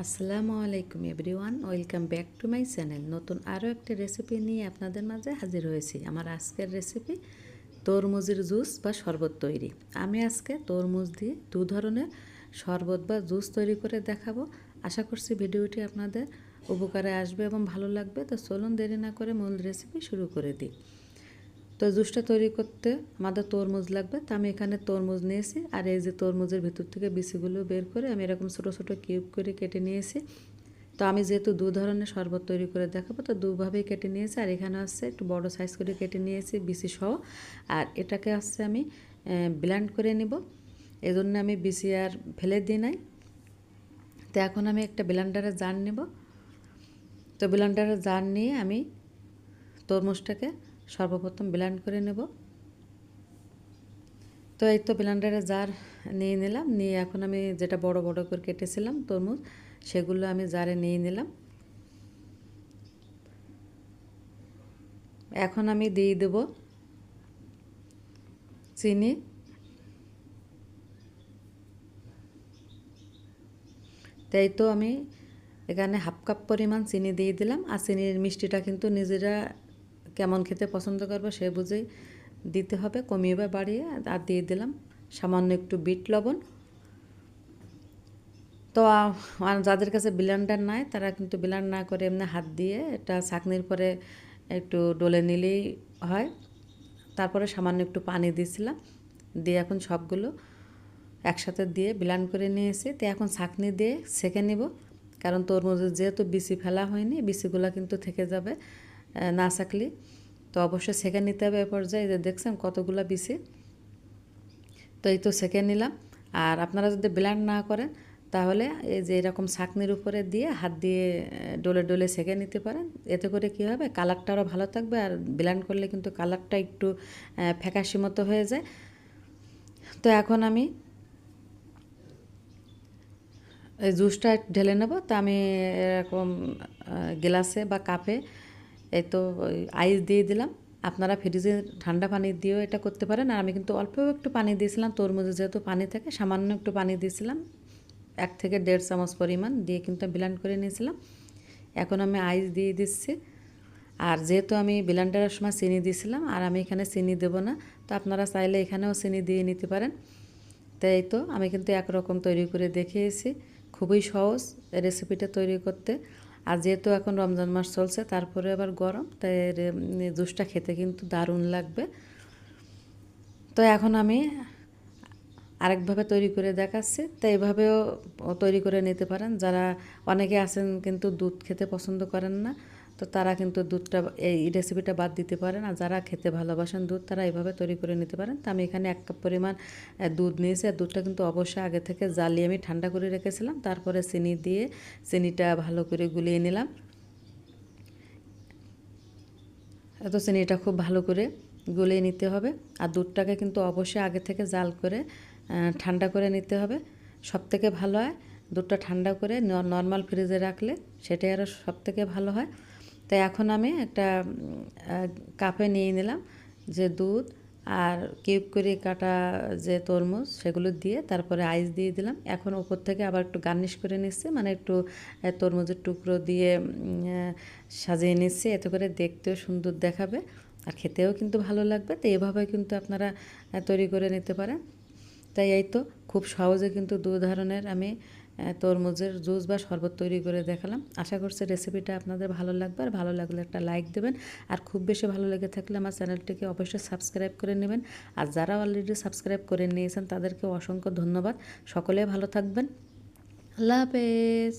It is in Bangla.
আসসালামু আলাইকুম everyone, welcome back to my channel. নতুন আরও একটা রেসিপি নিয়ে আপনাদের মাঝে হাজির হয়েছি। আমার আজকের রেসিপি তরমুজের জুস বা শরবত তৈরি। আমি আজকে তরমুজ দিয়ে দু ধরনের শরবত বা জুস তৈরি করে দেখাবো। আশা করছি ভিডিওটি আপনাদের উপকারে আসবে এবং ভালো লাগবে। তো চলুন দেরি না করে মূল রেসিপি শুরু করে দিই। তো জুসটা তৈরি করতে আমাদের তরমুজ লাগবে। তো আমি এখানে তরমুজ নিয়েছি, আর এই যে তরমুজের ভিতর থেকে বিচিগুলো বের করে আমি এরকম ছোটো ছোটো কিউব করে কেটে নিয়েছি। তো আমি যেহেতু দু ধরনের শরবত তৈরি করে দেখাবো, তো দুভাবেই কেটে নিয়েছি। আর এখানে হচ্ছে একটু বড় সাইজ করে কেটে নিয়েছি বিচি সহ। আর এটাকে হচ্ছে আমি ব্লেন্ড করে নিব, এই জন্য আমি বিচি আর ফেলে দিই নাই। তো এখন আমি একটা ব্লেন্ডারের জার নেব। তো ব্লেন্ডারের জার নিয়ে আমি তরমুজটাকে সর্বপ্রথম ব্লেন্ড করে নেব। তো এই তো ব্লেন্ডারে জার নিয়ে নিলাম, নিয়ে এখন আমি যেটা বড় বড় করে কেটেছিলাম তরমুজ, সেগুলো আমি জারে নিয়ে নিলাম। এখন আমি দিয়ে দেব চিনি। তাই তো আমি এখানে হাফ কাপ পরিমাণ চিনি দিয়ে দিলাম। আর চিনির মিষ্টিটা কিন্তু নিজেরা কেমন খেতে পছন্দ করবে সে বুঝেই দিতে হবে, কমিয়ে বা বাড়িয়ে। আর দিয়ে দিলাম সামান্য একটু বিট লবণ। তো যাদের কাছে ব্লেন্ডার নাই তারা কিন্তু ব্লেন্ড না করে এমনি হাত দিয়ে এটা ছাঁকনির পরে একটু ডলে নিলেই হয়। তারপরে সামান্য একটু পানি দিয়েছিলাম, দিয়ে এখন সবগুলো একসাথে দিয়ে ব্লেন্ড করে নিয়েছি। তো এখন ছাঁকনি দিয়ে ছেঁকে নিব, কারণ তরমুজের যেহেতু বিচি ফেলা হয়নি, বিচিগুলো কিন্তু থেকে যাবে না ছাঁকলে। তো অবশ্যই ছেঁকে নিতে হবে। এ পর্যায়ে যে দেখছেন কতগুলো বিচি। তো এই তো ছেঁকে নিলাম। আর আপনারা যদি ব্লেন্ড না করেন তাহলে এই যে এরকম ছাঁকনির উপরে দিয়ে হাত দিয়ে ডলে ডলে ছেঁকে নিতে পারেন। এতে করে কী হবে, কালারটা আরও ভালো থাকবে। আর ব্লেন্ড করলে কিন্তু কালারটা একটু ফ্যাকাশি মতো হয়ে যায়। তো এখন আমি এই জুসটা ঢেলে নেব। তো আমি এরকম গ্লাসে বা কাপে এই তো আইস দিয়ে দিলাম। আপনারা ফ্রিজে ঠান্ডা পানি দিয়েও এটা করতে পারেন। আর আমি কিন্তু অল্প একটু পানি দিয়েছিলাম, তরমুজে যেহেতু পানি থাকে সামান্য একটু পানি দিয়েছিলাম, 1 থেকে 1.5 চামচ পরিমাণ দিয়ে কিন্তু ব্লেন্ড করে নিয়েছিলাম। এখন আমি আইস দিয়ে দিচ্ছি। আর যেহেতু আমি ব্লেন্ডারের সময় চিনি দিয়েছিলাম, আর আমি এখানে চিনি দেবো না। তো আপনারা চাইলে এখানেও চিনি দিয়ে নিতে পারেন। তাই তো আমি কিন্তু একরকম তৈরি করে দেখিয়েছি। খুবই সহজ রেসিপিটা তৈরি করতে। আর যেহেতু এখন রমজান মাস চলছে, তারপরে আবার গরম, তাই জুসটা খেতে কিন্তু দারুণ লাগবে। তো এখন আমি আরেকভাবে তৈরি করে দেখাচ্ছি। তো এইভাবেও তৈরি করে নিতে পারেন। যারা অনেকে আছেন কিন্তু দুধ খেতে পছন্দ করেন না, তো তারা কিন্তু দুধটা এই রেসিপিটা বাদ দিতে পারেন। আর যারা খেতে ভালোবাসেন দুধ, তারা এইভাবে তৈরি করে নিতে পারেন। তো আমি এখানে 1 কাপ পরিমাণ দুধ নিয়েছি। আর দুধটা কিন্তু অবশ্যই আগে থেকে জ্বালিয়ে আমি ঠান্ডা করে রেখেছিলাম। তারপরে চিনি দিয়ে চিনিটা ভালো করে গুলিয়ে নিলাম। এত চিনিটা খুব ভালো করে গুলিয়ে নিতে হবে। আর দুধটাকে কিন্তু অবশ্যই আগে থেকে জাল করে ঠান্ডা করে নিতে হবে। সবথেকে ভালো হয় দুধটা ঠান্ডা করে নর্মাল ফ্রিজে রাখলে, সেটাই আরও সবথেকে ভালো হয়। তাই এখন আমি একটা কাপে নিয়ে নিলাম যে দুধ আর কিউব করে কাটা যে তরমুজ, সেগুলো দিয়ে তারপরে আইস দিয়ে দিলাম। এখন উপর থেকে আবার একটু গার্নিশ করে নিচ্ছি, মানে একটু তরমুজের টুকরো দিয়ে সাজিয়ে নিচ্ছি। এতে করে দেখতেও সুন্দর দেখাবে আর খেতেও কিন্তু ভালো লাগবে। তো এভাবে কিন্তু আপনারা তৈরি করে নিতে পারেন। তাই এই তো খুব সহজে কিন্তু দু ধরনের আমি তরমুজের জুস বা শরবত তৈরি করে দেখালাম। আশা করছি রেসিপিটা আপনাদের ভালো লাগবে। আর ভালো লাগলে একটা লাইক দেবেন। আর খুব বেশি ভালো লেগে থাকলে আমার চ্যানেলটিকে অবশ্যই সাবস্ক্রাইব করে নেবেন। আর যারা অলরেডি সাবস্ক্রাইব করে নিয়েছেন তাদেরকে অসংখ্য ধন্যবাদ। সকলে ভালো থাকবেন। আল্লাহ হাফেজ।